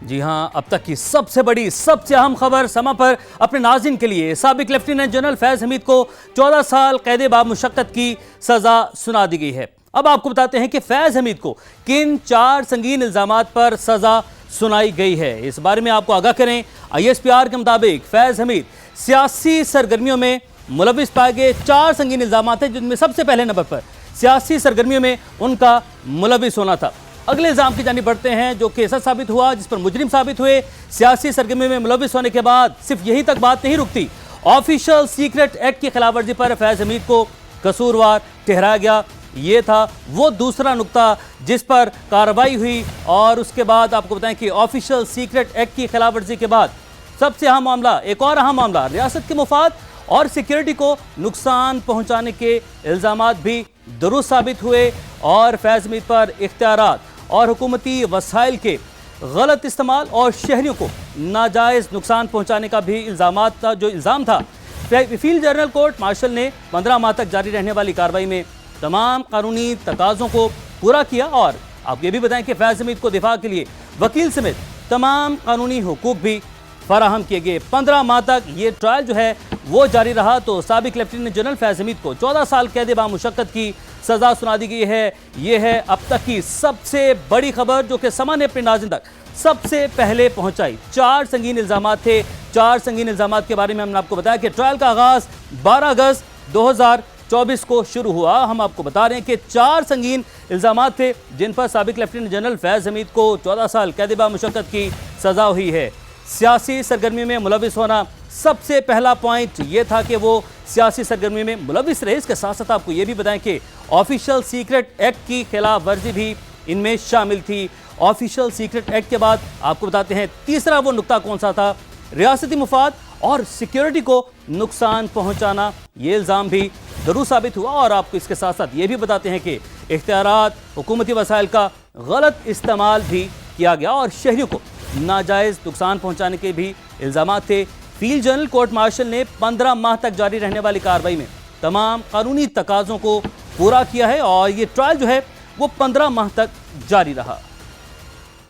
जी हां, अब तक की सबसे बड़ी सबसे अहम खबर समा पर अपने नाज़रीन के लिए। साबिक लेफ्टिनेंट जनरल फैज हमीद को 14 साल कैद बामुशक्कत की सजा सुना दी गई है। अब आपको बताते हैं कि फैज हमीद को किन 4 संगीन इल्जामात पर सजा सुनाई गई है। इस बारे में आपको आगाह करें। ISPR के मुताबिक फैज हमीद सियासी सरगर्मियों में मुलविस पाए गए 4 संगीन इल्जामात हैं, जिनमें सबसे पहले नंबर पर सियासी सरगर्मियों में उनका मुलविस होना था। अगले इल्जाम की जानिब बढ़ते हैं, जो कि ऐसा साबित हुआ जिस पर मुजरिम साबित हुए। सियासी सरगर्मी में मुलविस होने के बाद सिर्फ यहीं तक बात नहीं रुकती। ऑफिशियल सीक्रेट एक्ट की खिलाफवर्जी पर फैज हमीद को कसूरवार ठहराया गया। ये था वो दूसरा नुक्ता जिस पर कार्रवाई हुई। और उसके बाद आपको बताएं कि ऑफिशियल सीक्रेट एक्ट की खिलाफवर्जी के बाद सबसे अहम मामला, एक और अहम मामला, रियासत के मुफाद और सिक्योरिटी को नुकसान पहुंचाने के इल्जामात भी दुरुस्त साबित हुए। और फैज हमीद पर इख्तियारात और हुकूमती वसाइल के गलत इस्तेमाल और शहरियों को नाजायज़ नुकसान पहुंचाने का भी इल्ज़ाम था। फील्ड जनरल कोर्ट मार्शल ने 15 माह तक जारी रहने वाली कार्रवाई में तमाम कानूनी तकाज़ों को पूरा किया। और आप ये भी बताएं कि फैज हमीद को दिफा के लिए वकील समेत तमाम कानूनी हुकूक भी फराहम किए गए। 15 माह तक ये ट्रायल जो है वो जारी रहा। तो साबिक लेफ्टिनेंट जनरल फैज हमीद को 14 साल कैद बामुशक्कत की सजा सुना दी गई है। ये है अब तक की सबसे बड़ी खबर जो कि समा ने अपने नाज़रीन तक सबसे पहले पहुंचाई। 4 संगीन इल्जामात थे। 4 संगीन इल्जामात के बारे में हमने आपको बताया कि ट्रायल का आगाज 12 अगस्त 2024 को शुरू हुआ। हम आपको बता रहे हैं कि 4 संगीन इल्जामात थे जिन पर साबिक लेफ्टिनेंट जनरल फैज हमीद को 14 साल कैद बामुशक्कत की सजा हुई है। सियासी सरगर्मी में मुलविस होना सबसे पहला पॉइंट ये था कि वो सियासी सरगर्मी में मुलविस रहे। इसके साथ साथ आपको ये भी बताएं कि ऑफिशियल सीक्रेट एक्ट की खिलाफ वर्जी भी इनमें शामिल थी। ऑफिशियल सीक्रेट एक्ट के बाद आपको बताते हैं तीसरा वो नुक्ता कौन सा था, रियासती मुफाद और सिक्योरिटी को नुकसान पहुंचाना। ये इल्ज़ाम भी दुरुस्त साबित हुआ। और आपको इसके साथ साथ ये भी बताते हैं कि इख्तियारात हुकूमती वसाइल का गलत इस्तेमाल भी किया गया और शहरियों को नाजायज़ नुकसान पहुंचाने के भी इल्ज़ामात थे। फील्ड जनरल कोर्ट मार्शल ने 15 माह तक जारी रहने वाली कार्रवाई में तमाम कानूनी तकाज़ों को पूरा किया है और ये ट्रायल जो है वो 15 माह तक जारी रहा।